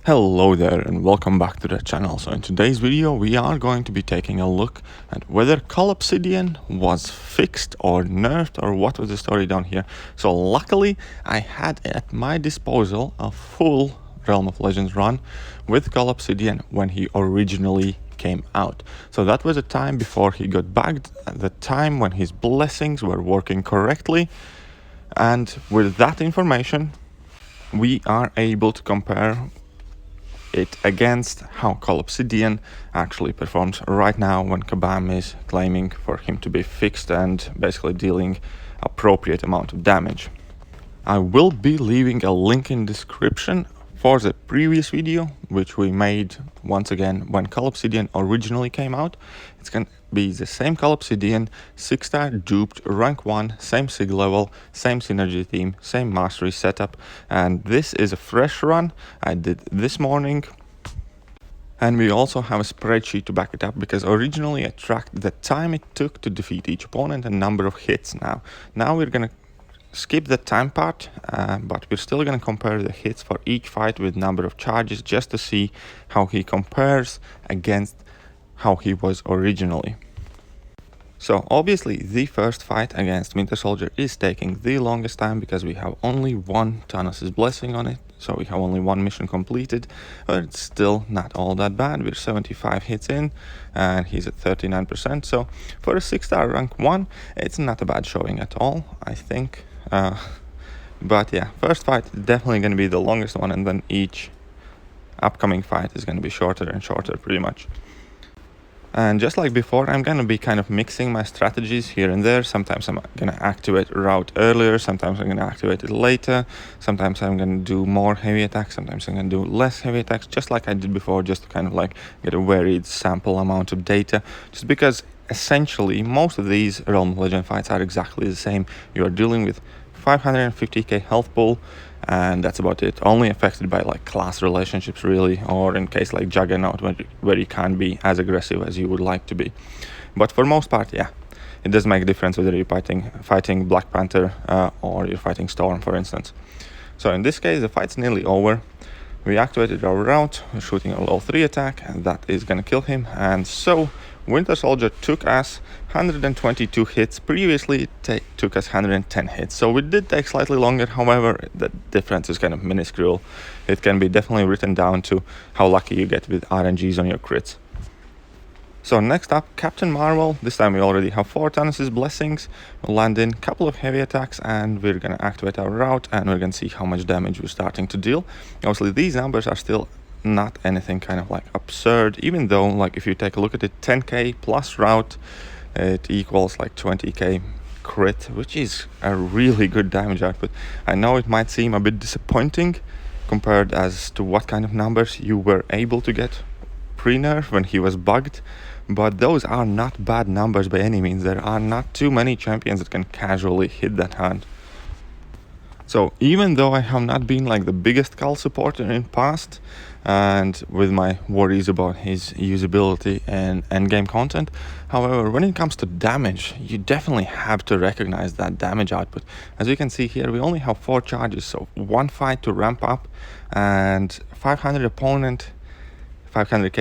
Hello there and welcome back to the channel. So in today's video we are going to be taking a look at whether Cull Obsidian was fixed or nerfed or what was the story down here. So luckily I had at my disposal a full Realm of Legends run with Cull Obsidian when he originally came out. So that was a time before he got bugged, the time when his blessings were working correctly, and with that information we are able to compare it against how Cull Obsidian actually performs right now when Kabam is claiming for him to be fixed and basically dealing appropriate amount of damage. I will be leaving a link in description for the previous video which we made once again when Cull Obsidian originally came out. It's gonna be the same Cull Obsidian, 6-star duped, rank 1, same sig level, same synergy theme, same mastery setup, and this is a fresh run I did this morning. And we also have a spreadsheet to back it up because originally I tracked the time it took to defeat each opponent and number of hits. Now we're gonna skip the time part, but we're still going to compare the hits for each fight with number of charges just to see how he compares against how he was originally. So obviously the first fight against Winter Soldier is taking the longest time because we have only one Thanos' blessing on it, so we have only one mission completed, but it's still not all that bad. We're 75 hits in and he's at 39%, so for a 6-star rank 1 it's not a bad showing at all, I think. But yeah, first fight is definitely going to be the longest one, and then each upcoming fight is going to be shorter and shorter pretty much. And just like before, I'm going to be kind of mixing my strategies here and there. Sometimes I'm going to activate route earlier, sometimes I'm going to activate it later, sometimes I'm going to do more heavy attacks, sometimes I'm going to do less heavy attacks, just like I did before, just to kind of like get a varied sample amount of data, just because essentially most of these Realm of Legend fights are exactly the same. You are dealing with 550k health pool, and that's about it. Only affected by like class relationships really, or in case like Juggernaut where you can't be as aggressive as you would like to be. But for most part, yeah, it does make a difference whether you're fighting Black Panther or you're fighting Storm, for instance. So in this case the fight's nearly over. We activated our route, we're shooting a level 3 attack, and that is gonna kill him. And so Winter Soldier took us 122 hits. Previously it took us 110 hits, so we did take slightly longer. However, the difference is kind of minuscule. It can be definitely written down to how lucky you get with RNGs on your crits. So next up, Captain Marvel. This time we already have 4 Thanos' blessings. We'll land in a couple of heavy attacks and we're gonna activate our route and we're gonna see how much damage we're starting to deal. Obviously these numbers are still not anything kind of like absurd, even though like if you take a look at it, 10k plus route, it equals like 20k crit, which is a really good damage output. I know it might seem a bit disappointing compared as to what kind of numbers you were able to get pre-nerf when he was bugged, but those are not bad numbers by any means. There are not too many champions that can casually hit that hand. So even though I have not been like the biggest Cull supporter in past, and with my worries about his usability and endgame content, however, when it comes to damage, you definitely have to recognize that damage output. As you can see here, we only have 4 charges, so 1 fight to ramp up, and 500k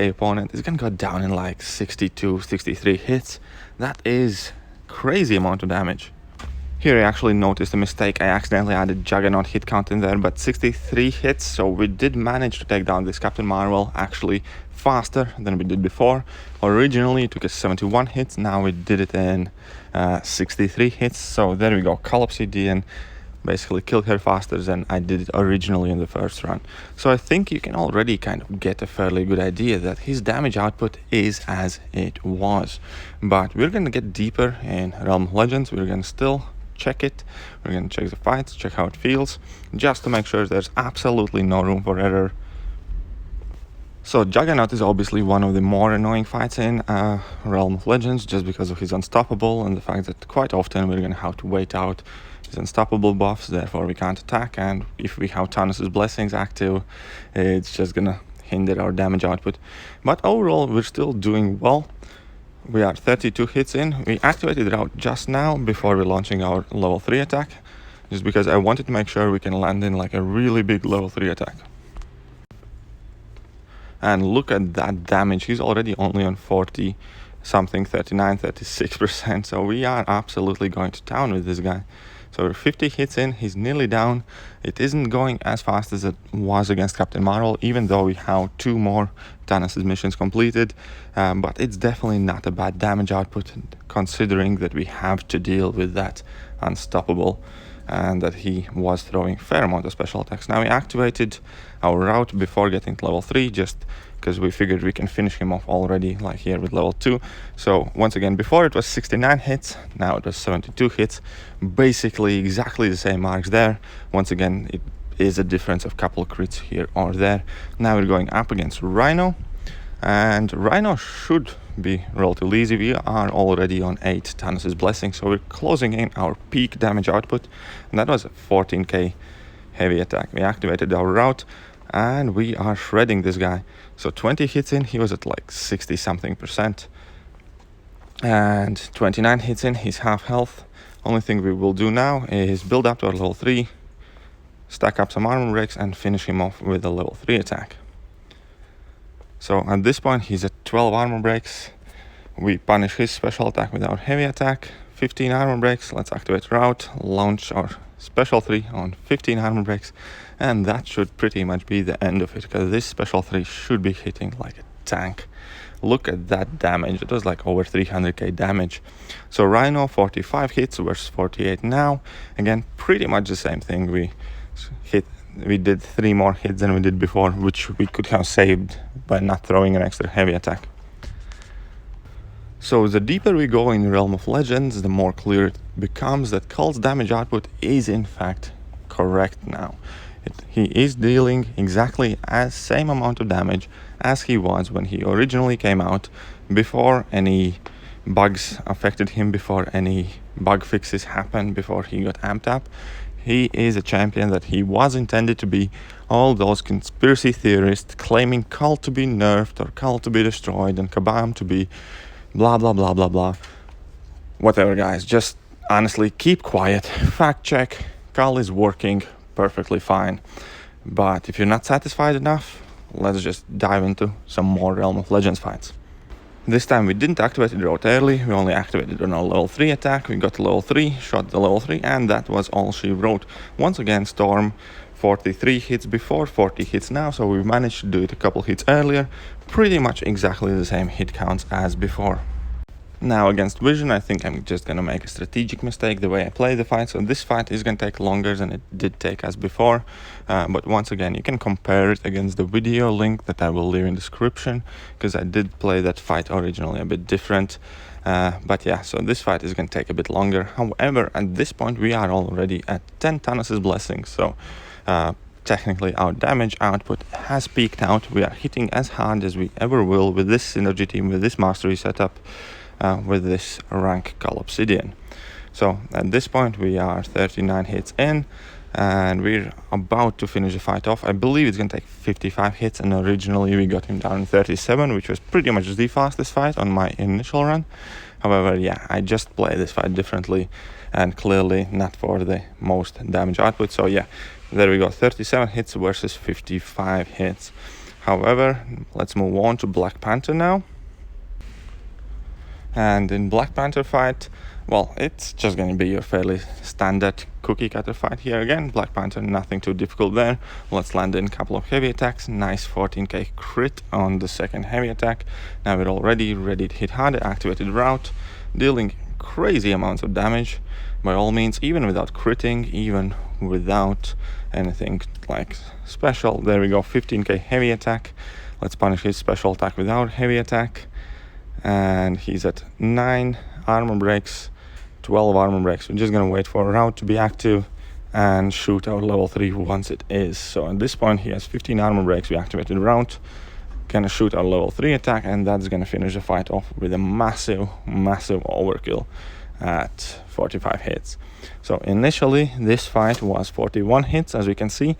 opponent is gonna go down in like 62, 63 hits. That is crazy amount of damage. Here I actually noticed a mistake. I accidentally added Juggernaut hit count in there, but 63 hits, so we did manage to take down this Captain Marvel actually faster than we did before. Originally it took us 71 hits, now we did it in 63 hits, so there we go. Cull Obsidian basically killed her faster than I did it originally in the first run. So I think you can already kind of get a fairly good idea that his damage output is as it was. But we're gonna get deeper in Realm of Legends. We're gonna still check it, we're gonna check the fights, check how it feels, just to make sure there's absolutely no room for error. So Juggernaut is obviously one of the more annoying fights in Realm of Legends, just because of his unstoppable and the fact that quite often we're gonna have to wait out his unstoppable buffs, therefore we can't attack, and if we have Thanos' blessings active, it's just gonna hinder our damage output. But overall we're still doing well. We are 32 hits in. We activated route just now before we're launching our level 3 attack, just because I wanted to make sure we can land in like a really big level 3 attack. And look at that damage. He's already only on 40 something, 39, 36%. So we are absolutely going to town with this guy. So we're 50 hits in, he's nearly down. It isn't going as fast as it was against Captain Marvel, even though we have 2 more Thanos' missions completed. But it's definitely not a bad damage output, considering that we have to deal with that unstoppable and that he was throwing a fair amount of special attacks. Now we activated our route before getting to level 3, just because we figured we can finish him off already, like here with level 2. So once again, before it was 69 hits, now it was 72 hits. Basically exactly the same marks there. Once again, it is a difference of couple crits here or there. Now we're going up against Rhino, and Rhino should be relatively easy. We are already on 8 Thanos' Blessing, so we're closing in our peak damage output, and that was a 14k heavy attack. We activated our route, and we are shredding this guy. So 20 hits in, he was at like 60 something %. And 29 hits in, he's half health. Only thing we will do now is build up to our level 3, stack up some armor breaks, and finish him off with a level 3 attack. So at this point, he's at 12 armor breaks. We punish his special attack with our heavy attack. 15 armor breaks, let's activate route, launch our special 3 on 15 armor breaks, and that should pretty much be the end of it, because this special 3 should be hitting like a tank. Look at that damage. It was like over 300k damage. So Rhino 45 hits versus 48 now. Again, pretty much the same thing. We did 3 more hits than we did before, which we could have saved by not throwing an extra heavy attack. So the deeper we go in Realm of Legends, the more clear it becomes that Cull's damage output is in fact correct now. He is dealing exactly as same amount of damage as he was when he originally came out, before any bugs affected him, before any bug fixes happened, before he got amped up. He is a champion that he was intended to be. All those conspiracy theorists claiming Cull to be nerfed or Cull to be destroyed and Kabam to be blah blah blah blah blah. Whatever, guys, just honestly keep quiet, fact check. Cull is working perfectly fine. But if you're not satisfied enough, let's just dive into some more Realm of Legends fights. This time we didn't activate the route early, we only activated on our level 3 attack. We got to level 3, shot the level 3, and that was all she wrote. Once again, Storm 43 hits before, 40 hits now, so we managed to do it a couple hits earlier. Pretty much exactly the same hit counts as before. Now against Vision, I think I'm just gonna make a strategic mistake the way I play the fight. So this fight is gonna take longer than it did take us before. But once again, you can compare it against the video link that I will leave in the description, because I did play that fight originally a bit different. But yeah, so this fight is gonna take a bit longer. However, at this point we are already at 10 Thanos' Blessings. So technically our damage output has peaked out. We are hitting as hard as we ever will with this synergy team, with this mastery setup, with this rank Cull Obsidian. So at this point we are 39 hits in, and we're about to finish the fight off. I believe it's gonna take 55 hits, and originally we got him down in 37, which was pretty much the fastest fight on my initial run. However, yeah, I just play this fight differently, and clearly not for the most damage output. So yeah, there we go, 37 hits versus 55 hits. However, let's move on to Black Panther now. And in Black Panther fight, well, it's just going to be a fairly standard cookie cutter fight here again. Black Panther, nothing too difficult there. Let's land in a couple of heavy attacks. Nice 14k crit on the second heavy attack. Now we're already ready to hit harder. Activated route, dealing crazy amounts of damage. By all means, even without critting, even without anything like special. There we go, 15k heavy attack. Let's punish his special attack without heavy attack. And he's at 9 armor breaks, 12 armor breaks. We're just gonna wait for a route to be active and shoot our level 3 once it is. So at this point he has 15 armor breaks. We activated route, gonna shoot our level 3 attack, and that's gonna finish the fight off with a massive overkill at 45 hits. So initially this fight was 41 hits, as we can see,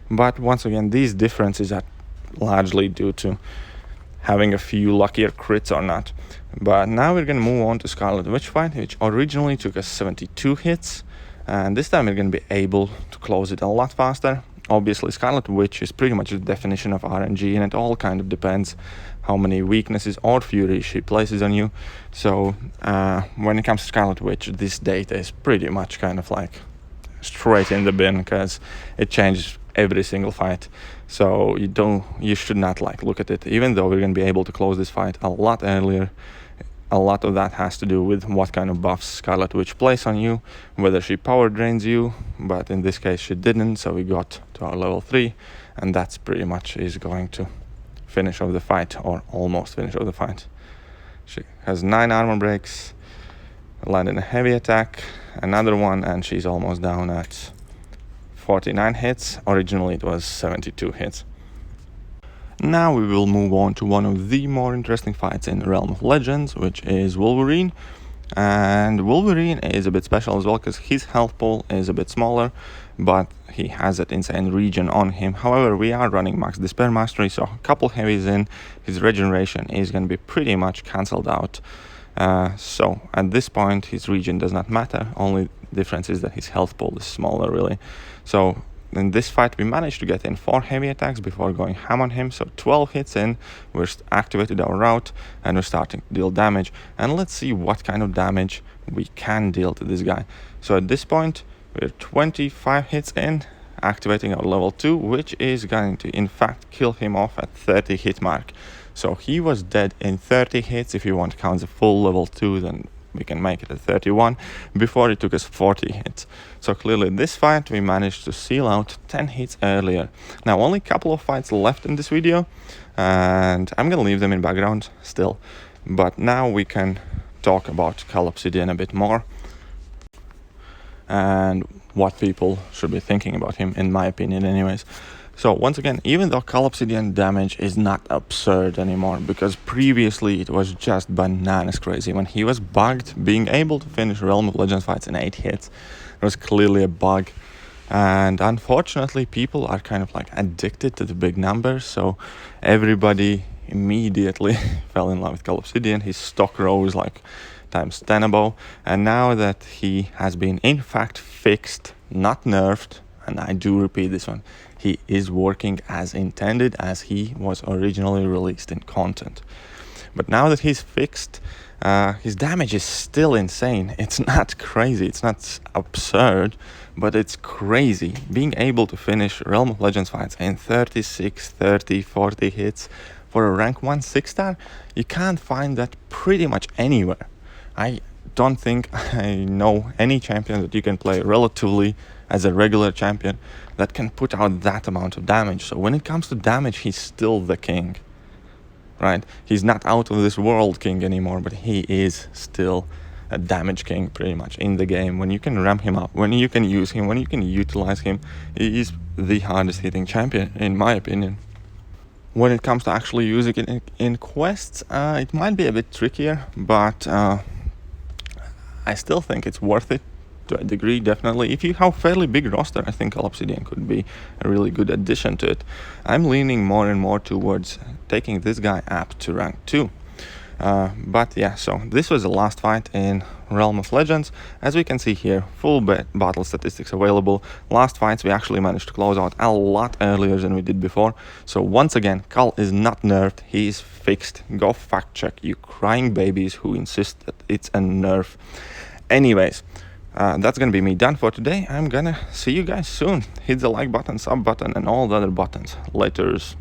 but once again these differences are largely due to having a few luckier crits or not. But now we're gonna move on to Scarlet Witch fight, which originally took us 72 hits, and this time we're gonna be able to close it a lot faster. Obviously, Scarlet Witch is pretty much the definition of RNG, and it all kind of depends how many weaknesses or fury she places on you. So when it comes to Scarlet Witch, this data is pretty much kind of like straight in the bin, because it changes every single fight. So you should not like look at it. Even though we're going to be able to close this fight a lot earlier, a lot of that has to do with what kind of buffs Scarlet Witch plays on you, whether she power drains you, but in this case she didn't, so we got to our level 3, and that's pretty much is going to finish off the fight, or almost finish off the fight. She has 9 armor breaks, landed a heavy attack, another one, and she's almost down at 49 hits. Originally it was 72 hits. Now we will move on to one of the more interesting fights in Realm of Legends, which is Wolverine. And Wolverine is a bit special as well, because his health pool is a bit smaller, but he has that insane regen on him. However, we are running max Despair Mastery, so a couple heavies in, his regeneration is going to be pretty much cancelled out. So at this point his regen does not matter, only difference is that his health pool is smaller really. So in this fight we managed to get in 4 heavy attacks before going ham on him, so 12 hits in, we're activated our route and we're starting to deal damage, and let's see what kind of damage we can deal to this guy. So at this point we're 25 hits in, activating our level 2, which is going to in fact kill him off at 30 hit mark. So he was dead in 30 hits. If you want to count the full level 2, then we can make it at 31. Before it took us 40 hits. So clearly this fight we managed to seal out 10 hits earlier. Now only a couple of fights left in this video, and I'm gonna leave them in background still. But now we can talk about Cull Obsidian a bit more, and what people should be thinking about him, in my opinion anyways. So once again, even though Cull Obsidian damage is not absurd anymore, because previously it was just bananas crazy. When he was bugged, being able to finish Realm of Legends fights in 8 hits was clearly a bug. And unfortunately people are kind of like addicted to the big numbers, so everybody immediately fell in love with Cull Obsidian. His stock rose like times 10 above, and now that he has been in fact fixed, not nerfed, and I do repeat this one, he is working as intended, as he was originally released in content. But now that he's fixed, his damage is still insane. It's not crazy, it's not absurd, but it's crazy. Being able to finish Realm of Legends fights in 36, 30, 40 hits for a rank 1 6-star, you can't find that pretty much anywhere. I don't think I know any champion that you can play relatively as a regular champion that can put out that amount of damage. So when it comes to damage, he's still the king, right? He's not out of this world king anymore, but he is still a damage king pretty much in the game. When you can ramp him up, when you can use him, when you can utilize him, he is the hardest hitting champion in my opinion. When it comes to actually using it in quests, it might be a bit trickier, but I still think it's worth it to a degree, definitely. If you have a fairly big roster, I think Cull Obsidian could be a really good addition to it. I'm leaning more and more towards taking this guy up to rank 2. But yeah, so this was the last fight in Realm of Legends. As we can see here, full battle statistics available. Last fights we actually managed to close out a lot earlier than we did before. So once again, Cull is not nerfed, he is fixed. Go fact check, you crying babies who insist that it's a nerf. Anyways, that's gonna be me done for today. I'm gonna see you guys soon. Hit the like button, sub button, and all the other buttons. Laters.